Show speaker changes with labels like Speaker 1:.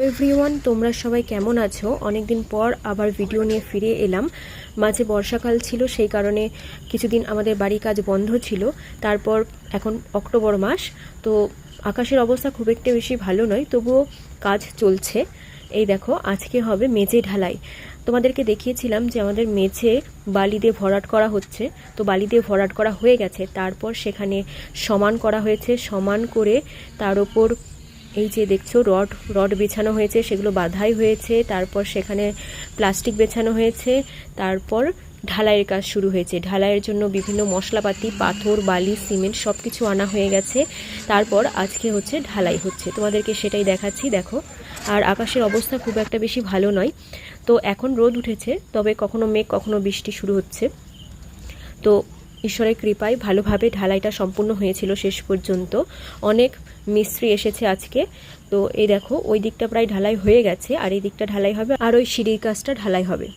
Speaker 1: Everyone, তোমরা সবাই কেমন আছো? অনেক দিন পর আবার ভিডিও নিয়ে ফিরে এলাম। মাঝে বর্ষাকাল ছিল, সেই কারণে কিছুদিন আমাদের বাড়ি কাজ বন্ধ ছিল। তারপর এখন অক্টোবর মাস, তো আকাশের অবস্থা খুব একটা বেশি ভালো নয়, তবুও কাজ চলছে। এই দেখো, আজকে হবে মেঝে ঢালাই। তোমাদেরকে দেখিয়েছিলাম যে আমাদের মেঝে বালি দিয়ে ভরাট করা হচ্ছে, তো বালি দিয়ে ভরাট করা হয়ে গেছে। তারপর সেখানে সমান করা হয়েছে, সমান করে তার ওপর এই যে দেখছো রড বিছানো হয়েছে, সেগুলো বাঁধাই হয়েছে। তারপর সেখানে প্লাস্টিক বেছানো হয়েছে। তারপর ঢালাইয়ের কাজ শুরু হয়েছে। ঢালাইয়ের জন্য বিভিন্ন মশলাপাতি, পাথর, বালি, সিমেন্ট সব কিছু আনা হয়ে গেছে। তারপর আজকে হচ্ছে ঢালাই হচ্ছে, তোমাদেরকে সেটাই দেখাচ্ছি। দেখো, আর আকাশের অবস্থা খুব একটা বেশি ভালো নয়। তো এখন রোদ উঠেছে, তবে কখনো মেঘ কখনো বৃষ্টি শুরু হচ্ছে। তো ঈশ্বরের কৃপায় ভালোভাবে ঢালাইটা সম্পূর্ণ হয়েছিল শেষ পর্যন্ত। অনেক মিস্ত্রি এসেছে আজকে। তো এই দেখো, ওই দিকটা প্রায় ঢালাই হয়ে গেছে, আর এই দিকটা ঢালাই হবে, আর ওই সিঁড়ির কাজটা ঢালাই হবে।